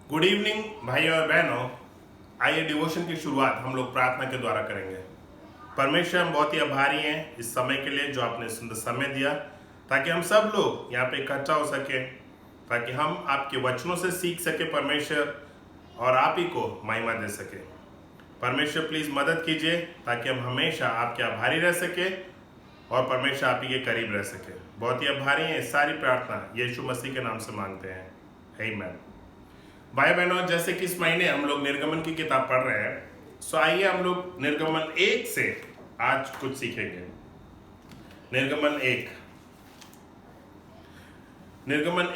Good evening भाई और बहनों। आइए डिवोशन की शुरुआत हम लोग प्रार्थना के द्वारा करेंगे। परमेश्वर, हम बहुत ही आभारी हैं इस समय के लिए जो आपने सुंदर समय दिया ताकि हम सब लोग यहाँ पे इकट्ठा हो सके, ताकि हम आपके वचनों से सीख सके परमेश्वर, और आप ही को महिमा दे सके। परमेश्वर प्लीज मदद कीजिए ताकि हम हमेशा आपके आभारी रह सके और परमेश्वर आप ही के करीब रह सके। बहुत ही आभारी हैं। इस सारी प्रार्थना यीशु मसीह के नाम से मांगते हैं, आमीन। भाई बहनों, जैसे कि इस महीने हम लोग निर्गमन की किताब पढ़ रहे हैं, सो आइए हम लोग निर्गमन 1 से आज कुछ सीखेंगे। निर्गमन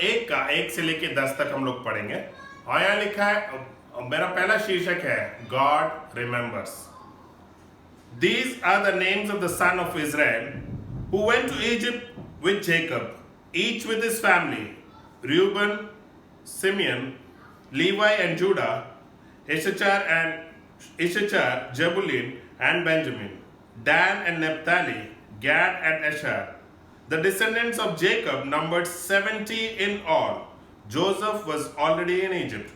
1 का 1 से लेके 10 तक हम लोग पढ़ेंगे। और यहाँ लिखा है, मेरा पहला शीर्षक है God remembers. These are the names of the son of Israel who went to Egypt with Jacob, each with his family: Reuben, Simeon, Levi and Judah, Issachar, Zebulun and Benjamin, Dan and Naphtali, Gad and Asher. The descendants of Jacob numbered 70 in all. Joseph was already in Egypt.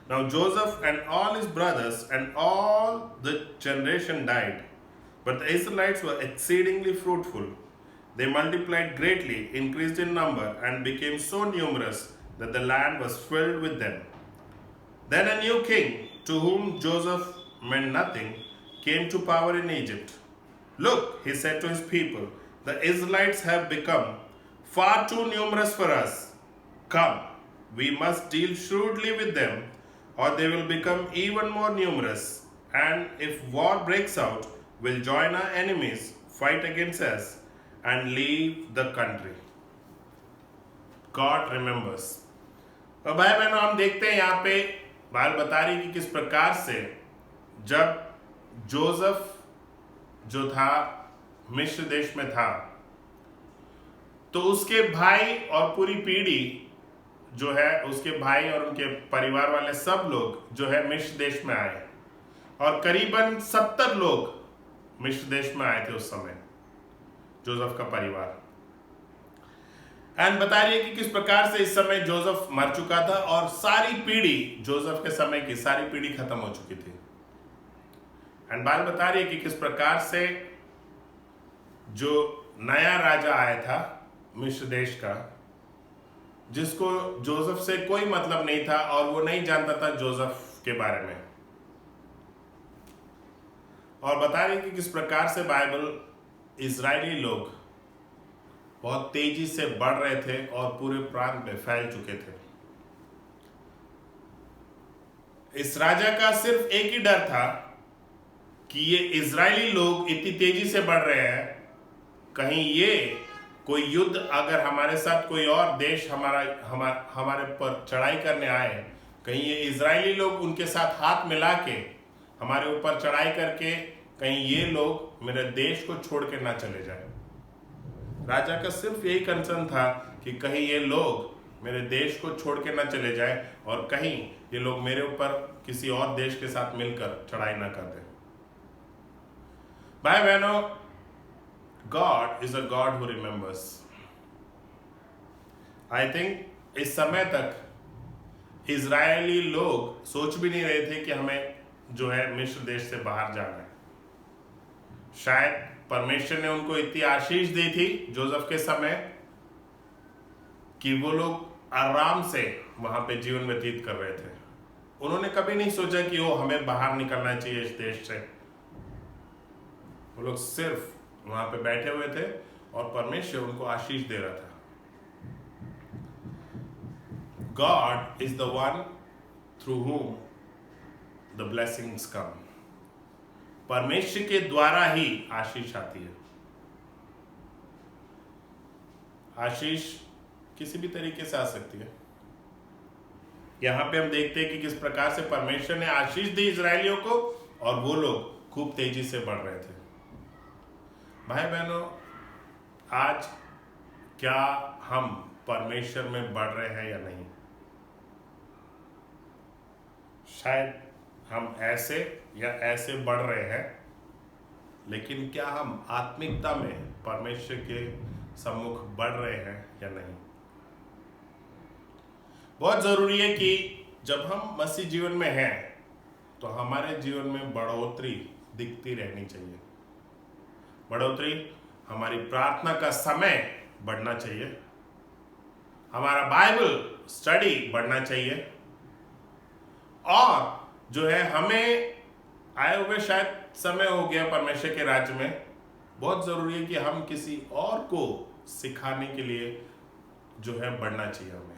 Now Joseph and all his brothers and all the generation died, but the Israelites were exceedingly fruitful. They multiplied greatly, increased in number, and became so numerous that the land was filled with them. Then a new king, to whom Joseph meant nothing, came to power in Egypt. Look, he said to his people, the Israelites have become far too numerous for us. Come, we must deal shrewdly with them, or they will become even more numerous. And if war breaks out, we'll join our enemies, fight against us, and leave the country. God remembers. तो भाई बहनों, हम देखते हैं यहाँ पे Bible बता रही कि किस प्रकार से जब जोसेफ जो था मिस्र देश में था, तो उसके भाई और पूरी पीढ़ी जो है, उसके भाई और उनके परिवार वाले सब लोग जो है मिस्र देश में आए, और करीबन 70 लोग मिस्र देश में आए थे उस समय, जोसेफ का परिवार। एंड बता रही है कि किस प्रकार से इस समय जोसेफ मर चुका था और सारी पीढ़ी, जोसेफ के समय की सारी पीढ़ी खत्म हो चुकी थी। एंड बाइबल बता रही है कि किस प्रकार से जो नया राजा आया था मिस्र देश का, जिसको जोसेफ से कोई मतलब नहीं था और वो नहीं जानता था जोसेफ के बारे में, और बता रही कि किस प्रकार से बाइबल इजरायली लोग बहुत तेजी से बढ़ रहे थे और पूरे प्रांत में फैल चुके थे। इस राजा का सिर्फ एक ही डर था कि ये इजरायली लोग इतनी तेजी से बढ़ रहे हैं, कहीं ये कोई युद्ध अगर हमारे साथ कोई और देश हमारे पर चढ़ाई करने आए, कहीं ये इजरायली लोग उनके साथ हाथ मिला के हमारे ऊपर चढ़ाई करके कहीं ये लोग मेरे देश को छोड़ के ना चले जाए। राजा का सिर्फ यही कंसर्न था कि कहीं ये लोग मेरे देश को छोड़ के ना चले जाए और कहीं ये लोग मेरे ऊपर किसी और देश के साथ मिलकर चढ़ाई ना कर दे। भाई बहनों, God is a God who remembers. I think इस समय तक इजरायली लोग सोच भी नहीं रहे थे कि हमें जो है मिस्र देश से बाहर जाना है। शायद परमेश्वर ने उनको इतनी आशीष दी थी जोसेफ के समय कि वो लोग आराम से वहां पे जीवन व्यतीत कर रहे थे। उन्होंने कभी नहीं सोचा कि वो हमें बाहर निकलना चाहिए इस देश से। वो लोग सिर्फ वहां पे बैठे हुए थे और परमेश्वर उनको आशीष दे रहा था। God is the one through whom the blessings come. परमेश्वर के द्वारा ही आशीष आती है। आशीष किसी भी तरीके से आ सकती है। यहां पे हम देखते हैं कि किस प्रकार से परमेश्वर ने आशीष दी इजरायलियों को और वो लोग खूब तेजी से बढ़ रहे थे। भाई बहनों, आज क्या हम परमेश्वर में बढ़ रहे हैं या नहीं? शायद हम ऐसे या ऐसे बढ़ रहे हैं, लेकिन क्या हम आत्मिकता में परमेश्वर के सम्मुख बढ़ रहे हैं या नहीं? बहुत जरूरी है कि जब हम मसीह जीवन में हैं तो हमारे जीवन में बढ़ोतरी दिखती रहनी चाहिए। बढ़ोतरी, हमारी प्रार्थना का समय बढ़ना चाहिए, हमारा बाइबल स्टडी बढ़ना चाहिए, और जो है हमें आए हुए शायद समय हो गया परमेश्वर के राज्य में, बहुत जरूरी है कि हम किसी और को सिखाने के लिए जो है बढ़ना चाहिए हमें।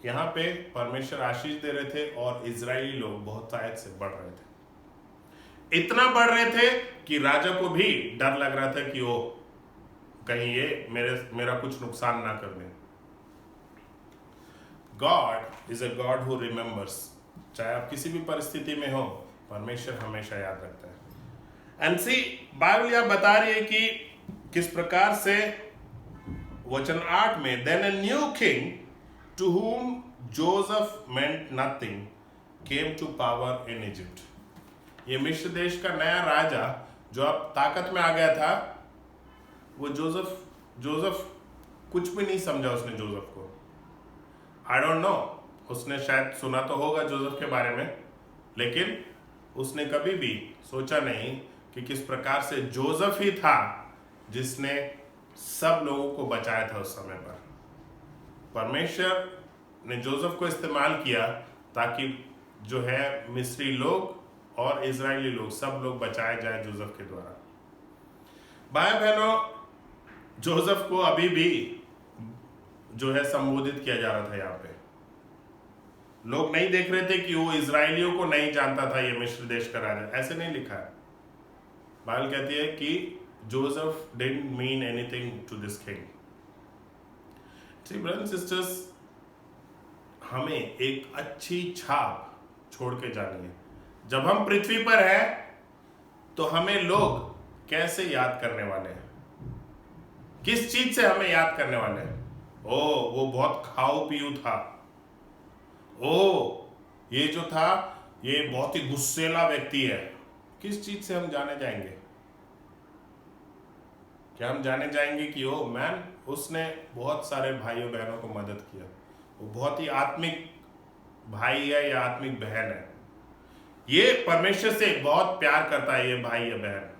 यहाँ पे परमेश्वर आशीष दे रहे थे और इजरायली लोग बहुत शायद से बढ़ रहे थे, इतना बढ़ रहे थे कि राजा को भी डर लग रहा था कि वो कहीं ये मेरा कुछ नुकसान ना कर दे। God is a God who remembers. चाहे आप किसी भी परिस्थिति में हो, परमेश्वर हमेशा याद रखता है। एंड सी, बाइबल यह बता रही है कि किस प्रकार से वचन 8 में, then a new king to whom Joseph meant nothing came to power in Egypt। ये मिस्र देश का नया राजा जो अब ताकत में आ गया था, वो जोसेफ कुछ भी नहीं समझा उसने जोसेफ को। आई डोंट नो, उसने शायद सुना तो होगा जोसेफ के बारे में, लेकिन उसने कभी भी सोचा नहीं कि किस प्रकार से जोसेफ ही था जिसने सब लोगों को बचाया था उस समय पर। परमेश्वर ने जोसेफ को इस्तेमाल किया ताकि जो है मिस्री लोग और इजरायली लोग सब लोग बचाए जाए जोसेफ के द्वारा। भाई बहनों, जोसेफ को अभी भी जो है संबोधित किया जा रहा था। यहाँ पे लोग नहीं देख रहे थे कि वो इजरायलियों को नहीं जानता था ये मिस्र देश का राजा, ऐसे नहीं लिखा है। बाइबल कहती है कि Joseph didn't mean anything to this king. Brothers and sisters, हमें एक अच्छी छाप छोड़ के जानी है। जब हम पृथ्वी पर हैं तो हमें लोग कैसे याद करने वाले हैं, किस चीज से हमें याद करने वाले हैं? ओ, वो बहुत खाऊ पीऊ था, ओ ये जो था ये बहुत ही गुस्सेला व्यक्ति है। किस चीज से हम जाने जाएंगे? क्या हम जाने जाएंगे कि ओ मैन, उसने बहुत सारे भाइयों बहनों को मदद किया, वो बहुत ही आत्मिक भाई है या आत्मिक बहन है, ये परमेश्वर से बहुत प्यार करता है ये भाई या बहन।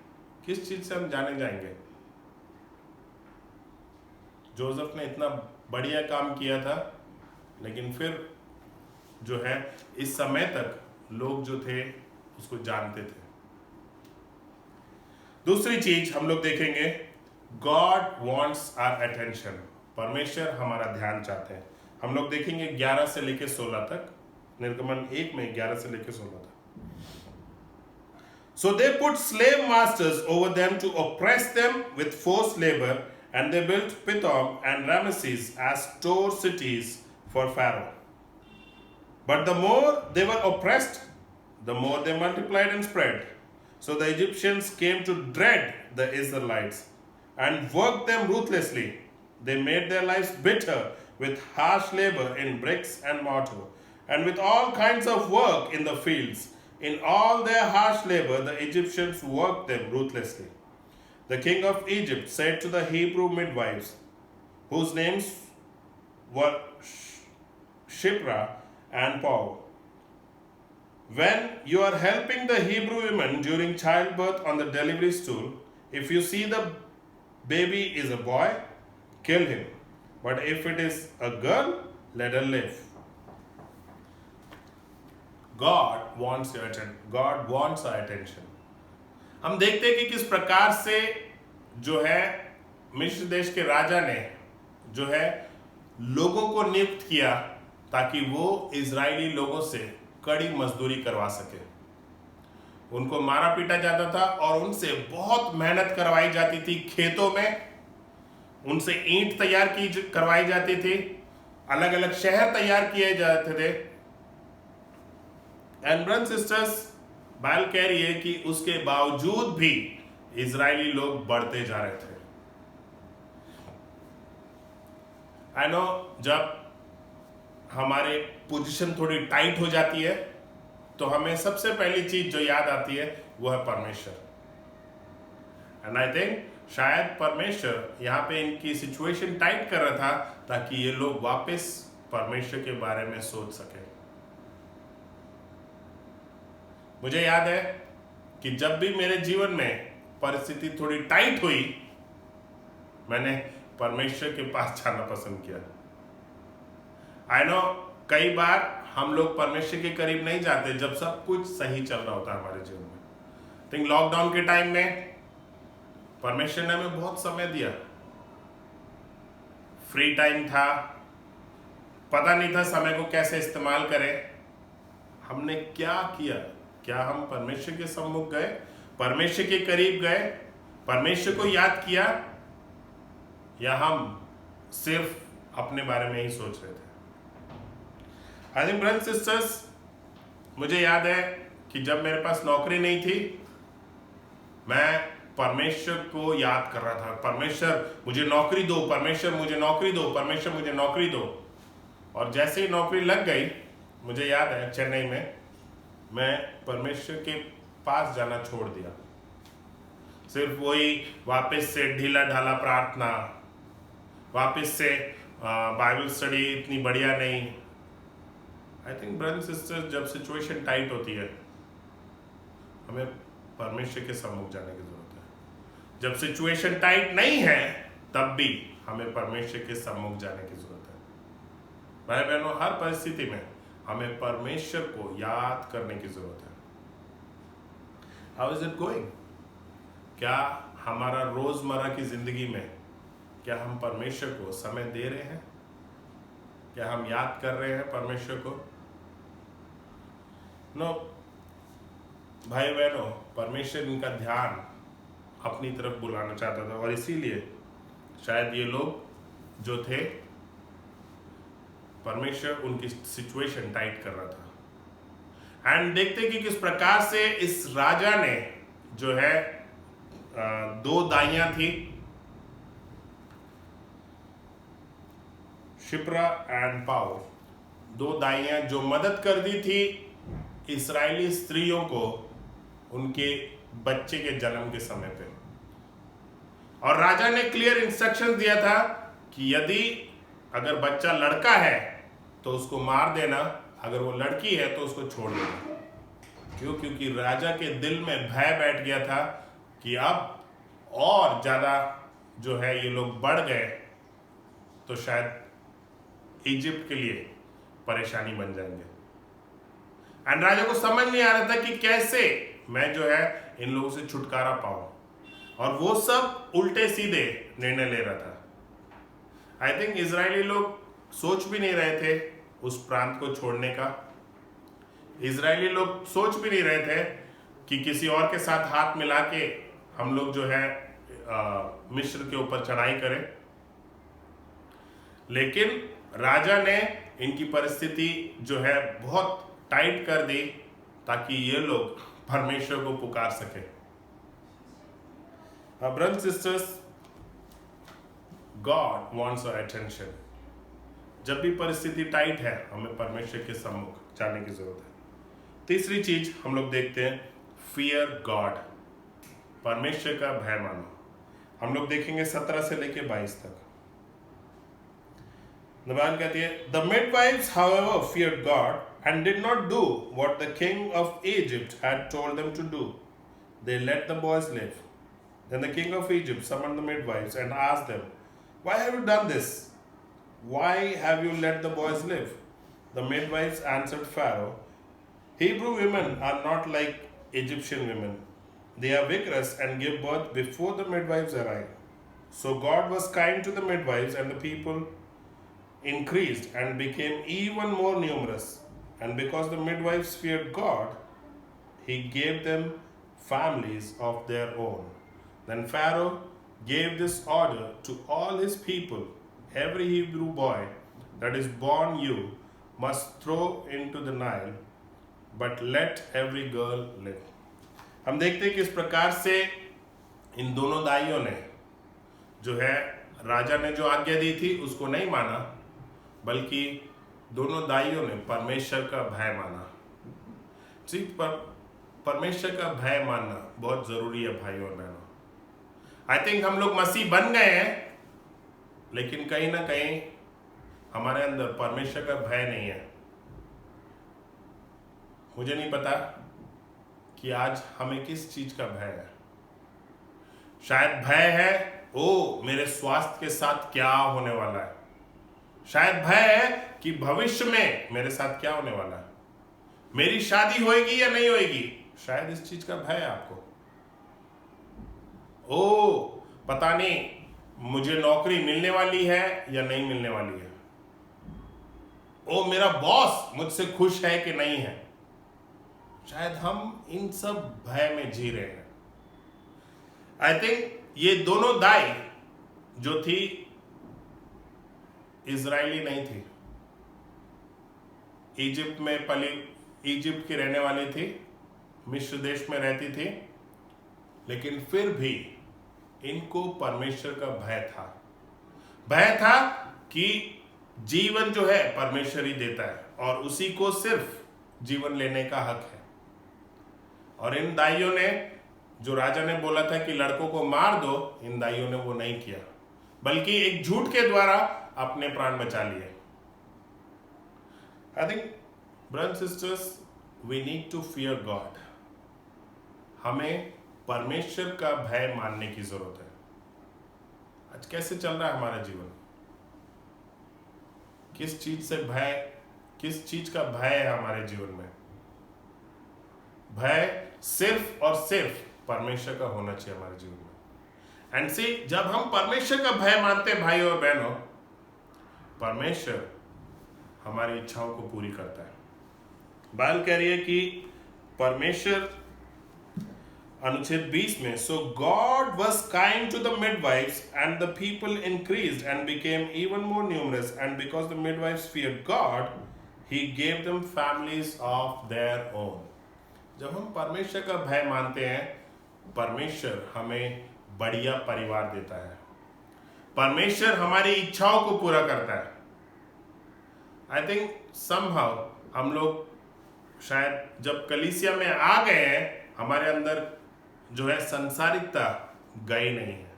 किस चीज से हम जाने जाएंगे? जोसेफ ने इतना बढ़िया काम किया था, लेकिन फिर जो है इस समय तक लोग जो थे उसको जानते थे। दूसरी चीज हम लोग देखेंगे, गॉड वॉन्ट्स आवर अटेंशन। परमेश्वर हमारा ध्यान चाहते हैं। हम लोग देखेंगे 11 से लेकर 16 तक, निर्गमन 1 में 11 से लेकर 16 तक। So they put slave masters over them to oppress them with forced labor, and they built Pithom and Ramesses as store cities for Pharaoh. But the more they were oppressed, the more they multiplied and spread. So the Egyptians came to dread the Israelites and worked them ruthlessly. They made their lives bitter with harsh labor in bricks and mortar, and with all kinds of work in the fields. In all their harsh labor, the Egyptians worked them ruthlessly. The king of Egypt said to the Hebrew midwives, whose names were Shipra and Paul, when you are helping the Hebrew women during childbirth on the delivery stool, if you see the baby is a boy, kill him. But if it is a girl, let her live. God wants your attention. God wants our attention. हम देखते हैं कि किस प्रकार से जो है मिस्र देश के राजा ने जो है लोगों को नियुक्त किया ताकि वो इजरायली लोगों से कड़ी मजदूरी करवा सके। उनको मारा पीटा जाता था और उनसे बहुत मेहनत करवाई जाती थी खेतों में, उनसे ईंट तैयार करवाई जाती थी, अलग अलग शहर तैयार किए जाते थे। एंड ब्रदर्स सिस्टर्स, बाइबल कह रही है कि उसके बावजूद भी इजरायली लोग बढ़ते जा रहे थे। आई नो, जब हमारे पोजीशन थोड़ी टाइट हो जाती है तो हमें सबसे पहली चीज जो याद आती है वो है परमेश्वर। एंड आई थिंक शायद परमेश्वर यहाँ पे इनकी सिचुएशन टाइट कर रहा था ताकि ये लोग वापस परमेश्वर के बारे में सोच सके। मुझे याद है कि जब भी मेरे जीवन में परिस्थिति थोड़ी टाइट हुई, मैंने परमेश्वर के पास जाना पसंद किया। आई नो कई बार हम लोग परमेश्वर के करीब नहीं जाते जब सब कुछ सही चल रहा होता है हमारे जीवन में। थिंक लॉकडाउन के टाइम में परमेश्वर ने हमें बहुत समय दिया, फ्री टाइम था, पता नहीं था समय को कैसे इस्तेमाल करें। हमने क्या किया? क्या हम परमेश्वर के सम्मुख गए, परमेश्वर के करीब गए, परमेश्वर को याद किया, या हम सिर्फ अपने बारे में ही सोच रहे थे? आई थिंक ब्रदर्स सिस्टर्स, मुझे याद है कि जब मेरे पास नौकरी नहीं थी, मैं परमेश्वर को याद कर रहा था, परमेश्वर मुझे नौकरी दो, परमेश्वर मुझे नौकरी दो, परमेश्वर मुझे नौकरी दो। और जैसे ही नौकरी लग गई, मुझे याद है चेन्नई में मैं परमेश्वर के पास जाना छोड़ दिया। सिर्फ वही वापस से ढीला ढाला प्रार्थना, वापस से बाइबल स्टडी इतनी बढ़िया नहीं। आई थिंक ब्रदर्स सिस्टर्स, जब सिचुएशन टाइट होती है, हमें परमेश्वर के सम्मुख जाने की जरूरत है। जब सिचुएशन टाइट नहीं है, तब भी हमें परमेश्वर के सम्मुख जाने की जरूरत है। भाई बहनों, हर परिस्थिति में हमें परमेश्वर को याद करने की जरूरत है। How is it going? क्या हमारा रोजमर्रा की जिंदगी में क्या हम परमेश्वर को समय दे रहे हैं? क्या हम याद कर रहे हैं परमेश्वर को? नो भाई बहनों, परमेश्वर इनका ध्यान अपनी तरफ बुलाना चाहता था, और इसीलिए शायद ये लोग जो थे, परमेश्वर उनकी सिचुएशन टाइट कर रहा था। एंड देखते कि किस प्रकार से इस राजा ने जो है दो दाइयां थी, शिप्रा एंड पाउ, दो दाइयां जो मदद कर दी थी इस्राएली स्त्रियों को उनके बच्चे के जन्म के समय पे। और राजा ने क्लियर इंस्ट्रक्शन दिया था कि यदि अगर बच्चा लड़का है तो उसको मार देना, अगर वो लड़की है तो उसको छोड़ देना। क्यों? क्योंकि राजा के दिल में भय बैठ गया था कि अब और ज्यादा जो है ये लोग बढ़ गए तो शायद इजिप्ट के लिए परेशानी बन जाएंगे। एंड राजा को समझ नहीं आ रहा था कि कैसे मैं जो है इन लोगों से छुटकारा पाऊं, और वो सब उल्टे सीधे निर्णय ले रहा था। आई थिंक इजरायली लोग सोच भी नहीं रहे थे उस प्रांत को छोड़ने का। इजरायली लोग सोच भी नहीं रहे थे कि किसी और के साथ हाथ मिला के हम लोग जो है मिस्र के ऊपर चढ़ाई करें। लेकिन राजा ने इनकी परिस्थिति जो है बहुत टाइट कर दी ताकि ये लोग परमेश्वर को पुकार सके। Brothers sisters, God wants our attention. जब भी परिस्थिति टाइट है, हमें परमेश्वर के सम्मुख जाने की जरूरत है। तीसरी चीज हम लोग देखते हैं, फियर गॉड, परमेश्वर का भय मानो। हम लोग देखेंगे 17 से लेके 22 तक। बाइबल कहती है, the midwives however feared God and did not do what the king of Egypt had told them to do. They let the boys live. Then the king of Egypt summoned the midwives and asked them, why have you done this? Why have you let the boys live? The midwives answered Pharaoh, Hebrew women are not like Egyptian women. They are vigorous and give birth before the midwives arrive. So God was kind to the midwives, and the people increased and became even more numerous. And because the midwives feared God, He gave them families of their own. Then Pharaoh gave this order to all his people, every Hebrew boy that is born you must throw into the Nile, but let every girl live. हम देखते हैं कि इस प्रकार से इन दोनों दाइयों ने जो है राजा ने जो आज्ञा दी थी उसको नहीं माना, बल्कि दोनों दाइयों ने परमेश्वर का भय माना। ठीक, पर परमेश्वर का भय मानना बहुत जरूरी है भाइयों और बहनों। आई थिंक हम लोग मसीह बन गए हैं, लेकिन कहीं ना कहीं हमारे अंदर परमेश्वर का भय नहीं है, मुझे नहीं पता कि आज हमें किस चीज का भय है। शायद भय है ओ मेरे स्वास्थ्य के साथ क्या होने वाला है, शायद भय है कि भविष्य में मेरे साथ क्या होने वाला है, मेरी शादी होएगी या नहीं होएगी, शायद इस चीज का भय है आपको। ओ पता नहीं मुझे नौकरी मिलने वाली है या नहीं मिलने वाली है, ओ मेरा बॉस मुझसे खुश है कि नहीं है। शायद हम इन सब भय में जी रहे हैं। आई थिंक ये दोनों दाई जो थी इजरायली नहीं थी, इजिप्ट में पली, इजिप्ट की रहने वाली थी, मिस्र देश में रहती थी, लेकिन फिर भी इनको परमेश्वर का भय था। भय था कि जीवन जो है परमेश्वर ही देता है और उसी को सिर्फ जीवन लेने का हक है। और इन दाइयों ने, जो राजा ने बोला था कि लड़कों को मार दो, इन दाइयों ने वो नहीं किया, बल्कि एक झूठ के द्वारा अपने प्राण बचा लिए। I think brothers sisters, we need to fear God. हमें परमेश्वर का भय मानने की जरूरत है। आज कैसे चल रहा है हमारा जीवन, किस चीज का भय है हमारे जीवन में? भय सिर्फ और सिर्फ परमेश्वर का होना चाहिए हमारे जीवन में। एंड सी, जब हम परमेश्वर का भय मानते हैं भाई और बहनों, परमेश्वर हमारी इच्छाओं को पूरी करता है। बाइबल कह रही है कि परमेश्वर, अनुच्छेद 20 में, so God was kind to the midwives and the people increased and became even more numerous and because the midwives feared God he gave them families of their own. जब हम परमेश्वर का भय मानते हैं, परमेश्वर हमें बढ़िया परिवार देता है, परमेश्वर हमारी इच्छाओं को पूरा करता है। आई थिंक समहाउ हम लोग शायद जब कलीसिया में आ गए हैं, हमारे अंदर जो है संसारिकता गई नहीं है।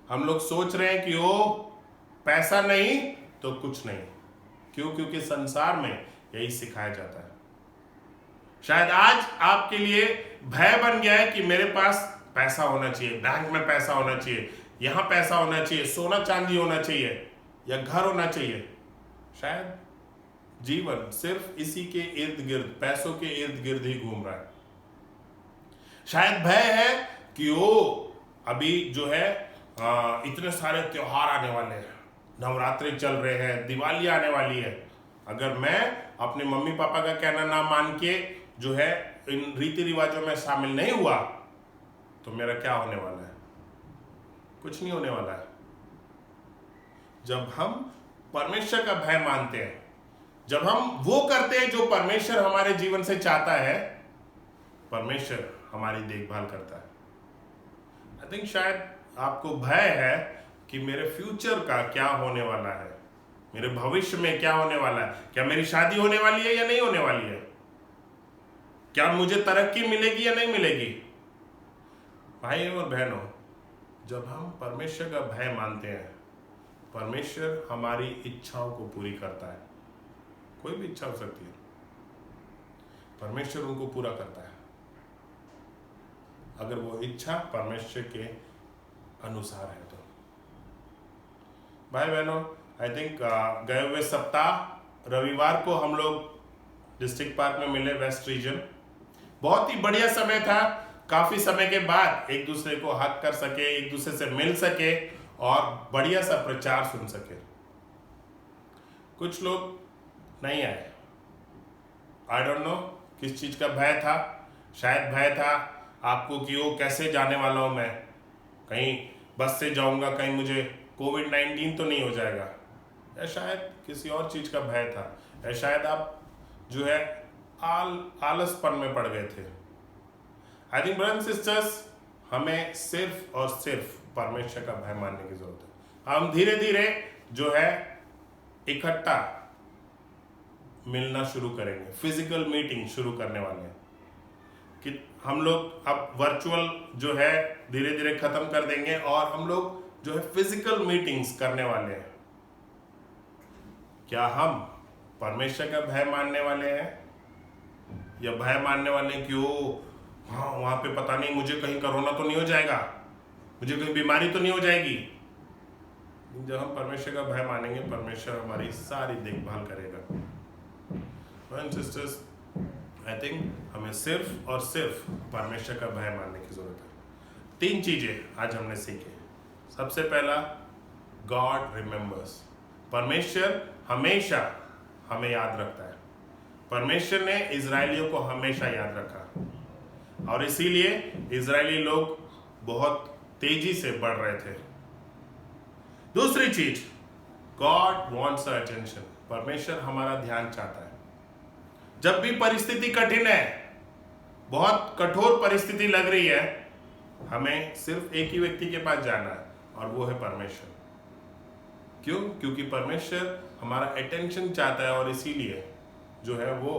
हम लोग सोच रहे हैं कि ओ पैसा नहीं तो कुछ नहीं। क्यों? क्योंकि संसार में यही सिखाया जाता है। शायद आज आपके लिए भय बन गया है कि मेरे पास पैसा होना चाहिए, बैंक में पैसा होना चाहिए, यहां पैसा होना चाहिए, सोना चांदी होना चाहिए या घर होना चाहिए। शायद जीवन सिर्फ इसी के इर्द गिर्द, पैसों के इर्द गिर्द ही घूम रहा है। शायद भय है कि ओ अभी जो है इतने सारे त्योहार आने वाले हैं, नवरात्रि चल रहे हैं, दिवाली आने वाली है, अगर मैं अपने मम्मी पापा का कहना ना मान के जो है इन रीति रिवाजों में शामिल नहीं हुआ तो मेरा क्या होने वाला है? कुछ नहीं होने वाला है। जब हम परमेश्वर का भय मानते हैं, जब हम वो करते हैं जो परमेश्वर हमारे जीवन से चाहता है, परमेश्वर हमारी देखभाल करता है। आई थिंक शायद आपको भय है कि मेरे फ्यूचर का क्या होने वाला है, मेरे भविष्य में क्या होने वाला है, क्या मेरी शादी होने वाली है या नहीं होने वाली है, क्या मुझे तरक्की मिलेगी या नहीं मिलेगी। भाई और बहनों, जब हम परमेश्वर का भय मानते हैं, परमेश्वर हमारी इच्छाओं को पूरी करता है। कोई भी इच्छा हो सकती है, परमेश्वर उनको पूरा करता है, अगर वो इच्छा परमेश्वर के अनुसार है तो। भाई बहनों, आई थिंक गए हुए सप्ताह रविवार को हम लोग डिस्ट्रिक्ट पार्क में मिले, वेस्ट रीजन। बहुत ही बढ़िया समय था, काफी समय के बाद एक दूसरे को हक कर सके, एक दूसरे से मिल सके और बढ़िया सा प्रचार सुन सके। कुछ लोग नहीं आए, आई डोंट नो किस चीज का भय था। शायद भय था आपको कि वो कैसे जाने वाला हूं मैं, कहीं बस से जाऊंगा, कहीं मुझे कोविड-19 तो नहीं हो जाएगा, या शायद किसी और चीज का भय था, या शायद आप जो है आलसपन में पड़ गए थे। आई थिंक ब्रदर्स सिस्टर्स, हमें सिर्फ और सिर्फ परमेश्वर का भय मानने की जरूरत है। हम धीरे धीरे जो है इकट्ठा मिलना शुरू करेंगे, फिजिकल मीटिंग शुरू करने वाले हैं कि हम लोग अब वर्चुअल जो है धीरे धीरे खत्म कर देंगे और हम लोग जो है फिजिकल मीटिंग्स करने वाले हैं। क्या हम परमेश्वर का भय मानने वाले हैं, या भय मानने वाले हैं कि ओ हाँ वहाँ पे पता नहीं मुझे कहीं कोरोना तो नहीं हो जाएगा, मुझे कहीं बीमारी तो नहीं हो जाएगी। जब हम परमेश्वर का भय मानेंगे, परमेश्वर हमारी सारी देखभाल करेगा। सिस्टर्स, आई थिंक हमें सिर्फ और सिर्फ परमेश्वर का भय मानने की जरूरत है। 3 चीजें आज हमने सीखी। सबसे पहला, गॉड रिमेंबर्स, परमेश्वर हमेशा हमें याद रखता है। परमेश्वर ने इजरायलियों को हमेशा याद रखा और इसीलिए इजरायली लोग बहुत तेजी से बढ़ रहे थे। दूसरी चीज, गॉड वॉन्ट्स आवर अटेंशन, परमेश्वर हमारा ध्यान चाहता है। जब भी परिस्थिति कठिन है, बहुत कठोर परिस्थिति लग रही है, हमें सिर्फ एक ही व्यक्ति के पास जाना है और वो है परमेश्वर। क्यों? क्योंकि परमेश्वर हमारा अटेंशन चाहता है और इसीलिए जो है वो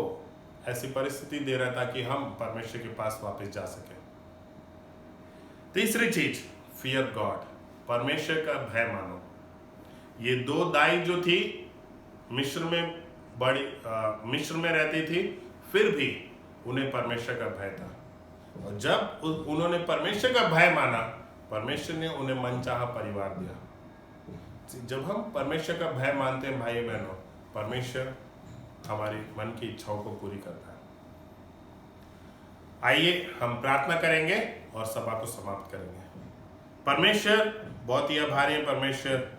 ऐसी परिस्थिति दे रहा है ताकि हम परमेश्वर के पास वापस जा सकें। तीसरी चीज, फियर गॉड, परमेश्वर का भय मानो। ये 2 दाई जो थी मिस्र में रहती थी, फिर भी उन्हें परमेश्वर का भय था और जब उन्होंने परमेश्वर का भय माना, परमेश्वर ने उन्हें मनचाहा परिवार दिया। जब हम परमेश्वर का भय मानते हैं भाई बहनों, परमेश्वर हमारी मन की इच्छाओं को पूरी करता है। आइए हम प्रार्थना करेंगे और सभा को समाप्त करेंगे। परमेश्वर, बहुत ही आभारी है परमेश्वर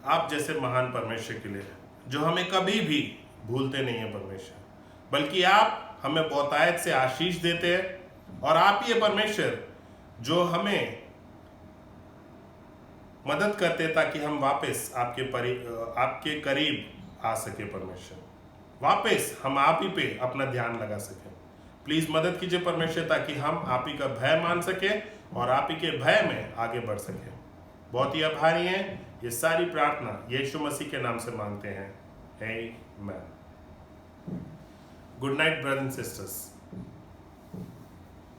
आप जैसे महान परमेश्वर के लिए, जो हमें कभी भी भूलते नहीं है परमेश्वर, बल्कि आप हमें बहुतायत से आशीष देते हैं और आप ही परमेश्वर जो हमें मदद करते हैं ताकि हम वापस आपके करीब आ सके। परमेश्वर, वापस हम आप ही पे अपना ध्यान लगा सकें। प्लीज मदद कीजिए परमेश्वर, ताकि हम आप ही का भय मान सके और आप ही के भय में आगे बढ़ सके। बहुत ही आभारी हैं। ये सारी प्रार्थना यीशु मसीह के नाम से मांगते हैं। आमीन। Good night brothers and sisters.